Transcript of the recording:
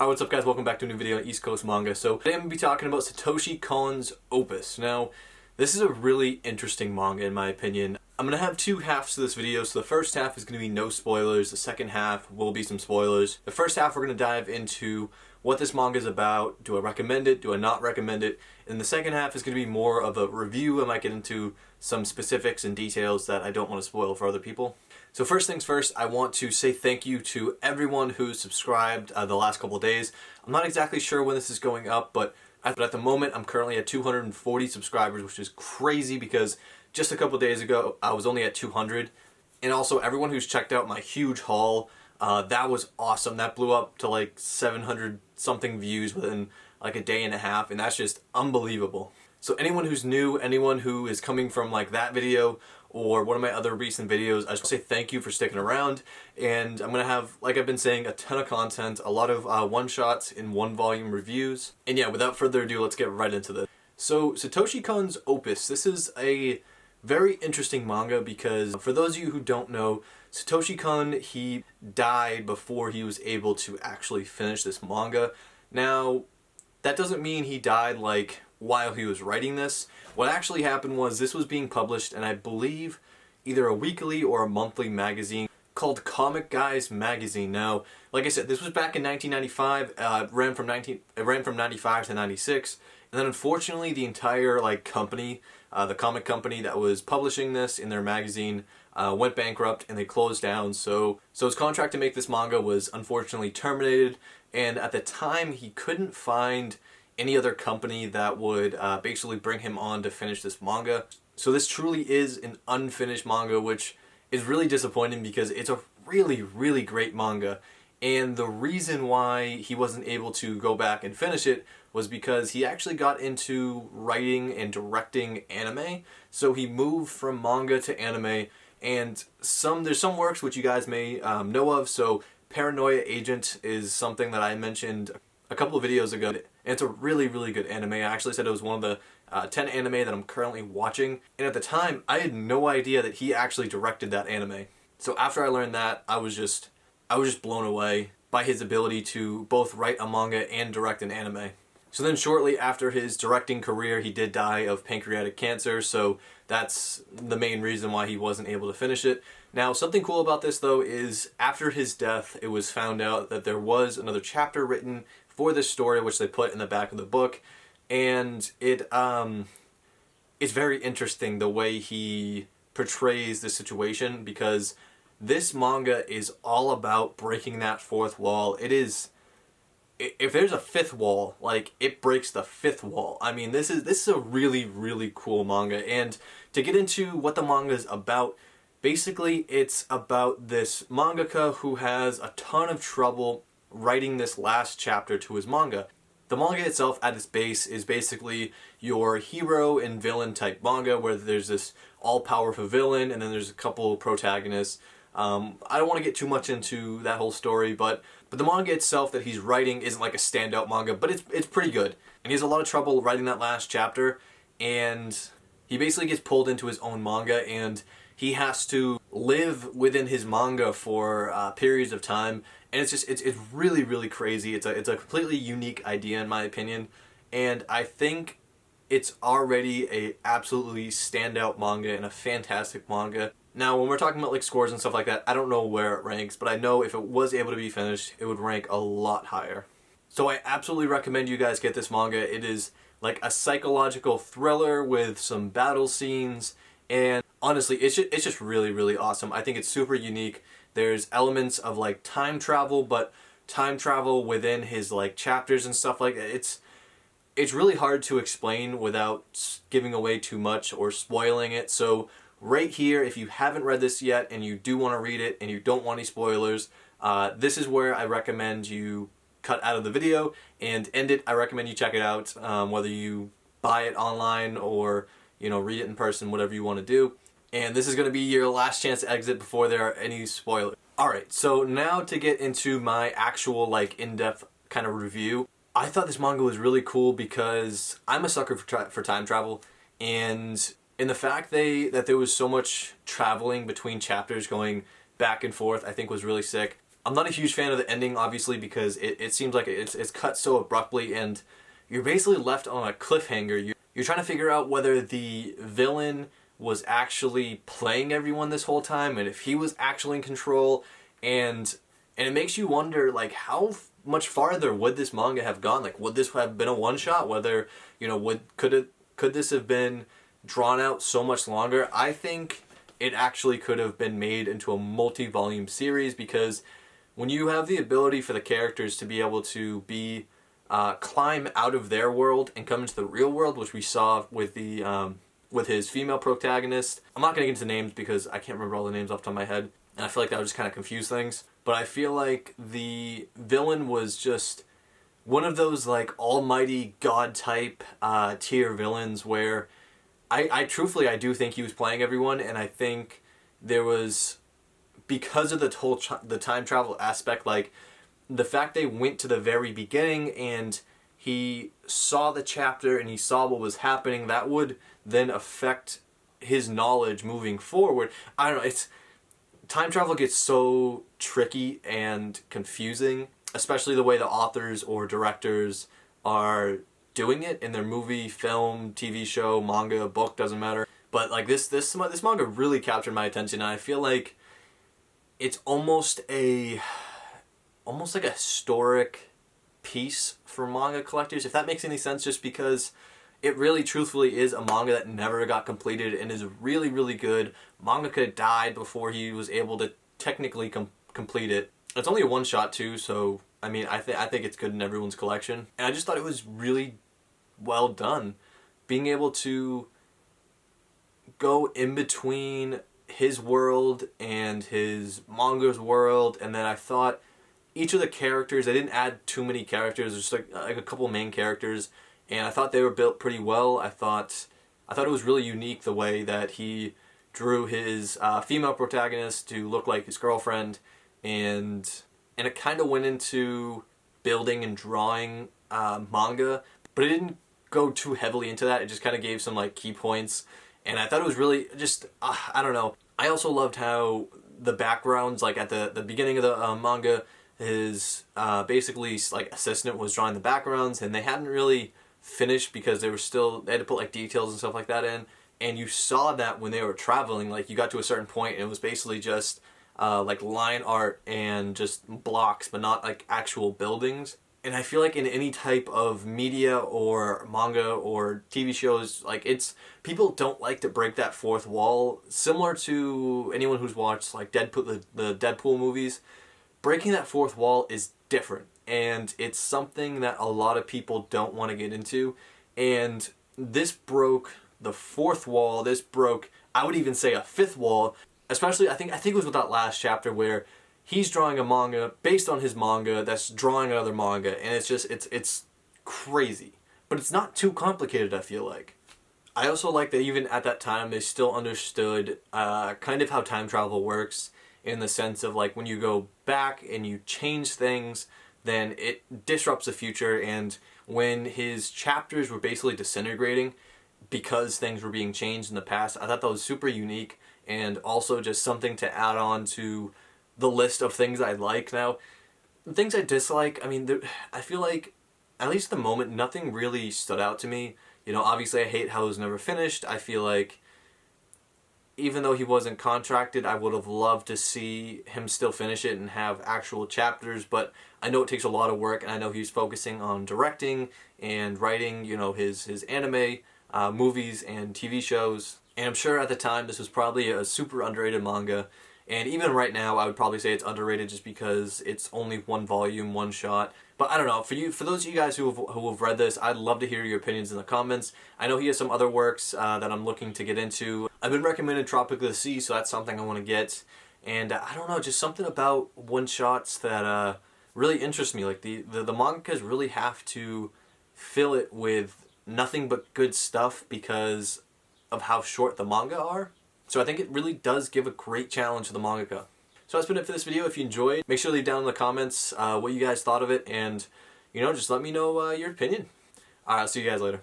Alright, what's up guys? Welcome back to a new video on East Coast Manga. So today I'm going to be talking about Satoshi Kon's Opus. Now, this is a really interesting manga in my opinion. I'm going to have two halves to this video. So the first half is going to be no spoilers. The second half will be some spoilers. The first half we're going to dive into what this manga is about. Do I recommend it? Do I not recommend it? And the second half is going to be more of a review. I might get into some specifics and details that I don't want to spoil for other people. So first things first, I want to say thank you to everyone who's subscribed the last couple of days. I'm not exactly sure when this is going up, but at the moment I'm currently at 240 subscribers, which is crazy because just a couple of days ago I was only at 200. And also everyone who's checked out my huge haul, that was awesome. That blew up to like 700 something views within like a day and a half, and that's just unbelievable. So anyone who's new, anyone who is coming from like that video or one of my other recent videos, I just want to say thank you for sticking around. And I'm going to have, like I've been saying, a ton of content, a lot of one-shots in one-volume reviews. And yeah, without further ado, let's get right into this. So Satoshi Kon's Opus, this is a very interesting manga because for those of you who don't know, Satoshi Kon, he died before he was able to actually finish this manga. Now, that doesn't mean he died like while he was writing this. What actually happened was this was being published in, I believe, either a weekly or a monthly magazine called Comic Guys Magazine. Now, like I said, this was back in 1995. It ran from 95 to 96, and then unfortunately the entire company, the comic company that was publishing this in their magazine, went bankrupt and they closed down. So his contract to make this manga was unfortunately terminated, and at the time he couldn't find any other company that would basically bring him on to finish this manga. So this truly is an unfinished manga, which is really disappointing because it's a really, really great manga. And the reason why he wasn't able to go back and finish it was because he actually got into writing and directing anime. So he moved from manga to anime, and there's some works which you guys may know of. So Paranoia Agent is something that I mentioned a couple of videos ago, and it's a really, really good anime. I actually said it was one of the 10 anime that I'm currently watching, and at the time I had no idea that he actually directed that anime. So after I learned that, I was just blown away by his ability to both write a manga and direct an anime. So then shortly after his directing career, he did die of pancreatic cancer, so that's the main reason why he wasn't able to finish it. Now, something cool about this though is after his death, it was found out that there was another chapter written for this story, which they put in the back of the book, and it's very interesting the way he portrays the situation, because this manga is all about breaking that fourth wall. It is, if there's a fifth wall, like, it breaks the fifth wall. I mean, this is a really, really cool manga. And to get into what the manga is about, basically it's about this mangaka who has a ton of trouble writing this last chapter to his manga. The manga itself at its base is basically your hero and villain type manga, where there's this all-powerful villain and then there's a couple protagonists. I don't want to get too much into that whole story, but the manga itself that he's writing isn't like a standout manga, but it's pretty good. And he has a lot of trouble writing that last chapter, and he basically gets pulled into his own manga, and he has to live within his manga for periods of time, and it's really, really crazy. It's a completely unique idea in my opinion, and I think it's already a absolutely standout manga and a fantastic manga. Now, when we're talking about like scores and stuff like that, I don't know where it ranks, but I know if it was able to be finished, it would rank a lot higher. So I absolutely recommend you guys get this manga. It is like a psychological thriller with some battle scenes, and honestly, it's just really, really awesome. I think it's super unique. There's elements of like time travel, but time travel within his like chapters and stuff like that. It's really hard to explain without giving away too much or spoiling it. So right here, if you haven't read this yet and you do want to read it and you don't want any spoilers, this is where I recommend you cut out of the video and end it. I recommend you check it out, whether you buy it online or read it in person, whatever you want to do. And this is going to be your last chance to exit before there are any spoilers. Alright, so now to get into my actual in-depth kind of review. I thought this manga was really cool because I'm a sucker for time travel, and in the fact that there was so much traveling between chapters going back and forth, I think was really sick. I'm not a huge fan of the ending, obviously, because it seems like it's cut so abruptly, and you're basically left on a cliffhanger. You're trying to figure out whether the villain was actually playing everyone this whole time, and if he was actually in control, and it makes you wonder, like, how much farther would this manga have gone? Like, would this have been a one-shot? Whether, you know, could this have been drawn out so much longer? I think it actually could have been made into a multi-volume series, because when you have the ability for the characters to be able to climb out of their world and come into the real world, which we saw with with his female protagonist. I'm not going to get into names because I can't remember all the names off the top of my head, and I feel like that would just kind of confuse things. But I feel like the villain was just one of those like almighty god type tier villains where I truthfully, I do think he was playing everyone, and I think there was, because of the time travel aspect, like the fact they went to the very beginning and he saw the chapter and he saw what was happening, that would then affect his knowledge moving forward. I don't know, time travel gets so tricky and confusing, especially the way the authors or directors are doing it in their movie, film, TV show, manga, book, doesn't matter. But like this manga really captured my attention, and I feel like it's almost like a historic piece for manga collectors, if that makes any sense, just because it really truthfully is a manga that never got completed and is really, really good. Manga could have died before he was able to technically complete it. It's only a one-shot too, so I mean, I think it's good in everyone's collection. And I just thought it was really well done. Being able to go in between his world and his manga's world, and then I thought each of the characters, they didn't add too many characters, just like a couple main characters, and I thought they were built pretty well. I thought it was really unique the way that he drew his female protagonist to look like his girlfriend, and it kind of went into building and drawing manga, but it didn't go too heavily into that. It just kind of gave some like key points, and I thought it was really just, I don't know. I also loved how the backgrounds, like at the beginning of the manga, his basically like assistant was drawing the backgrounds, and they hadn't really finished because they had to put like details and stuff like that in, and you saw that when they were traveling, like you got to a certain point and it was basically just like line art and just blocks, but not like actual buildings. And I feel like in any type of media or manga or TV shows, like people don't like to break that fourth wall. Similar to anyone who's watched like Deadpool, the Deadpool movies, breaking that fourth wall is different, and it's something that a lot of people don't want to get into. And this broke the fourth wall. This broke, I would even say, a fifth wall. Especially, I think it was with that last chapter where he's drawing a manga based on his manga that's drawing another manga, and it's crazy. But it's not too complicated, I feel like. I also like that even at that time they still understood kind of how time travel works, in the sense of like when you go back and you change things, then it disrupts the future. And when his chapters were basically disintegrating because things were being changed in the past, I thought that was super unique, and also just something to add on to the list of things I like. Now, things I dislike, I mean, I feel like, at least at the moment, nothing really stood out to me. You know, obviously I hate how it was never finished. I feel like even though he wasn't contracted, I would have loved to see him still finish it and have actual chapters, but I know it takes a lot of work, and I know he's focusing on directing and writing, you know, his anime, movies and TV shows. And I'm sure at the time this was probably a super underrated manga, and even right now I would probably say it's underrated just because it's only one volume, one shot. But I don't know, for those of you guys who have read this, I'd love to hear your opinions in the comments. I know he has some other works that I'm looking to get into. I've been recommended Tropic of the Sea, so that's something I want to get. And I don't know, just something about one-shots that really interest me. Like the mangakas really have to fill it with nothing but good stuff because of how short the manga are. So I think it really does give a great challenge to the mangaka. So that's been it for this video. If you enjoyed, make sure to leave down in the comments what you guys thought of it, and, you know, just let me know your opinion. Alright, I'll see you guys later.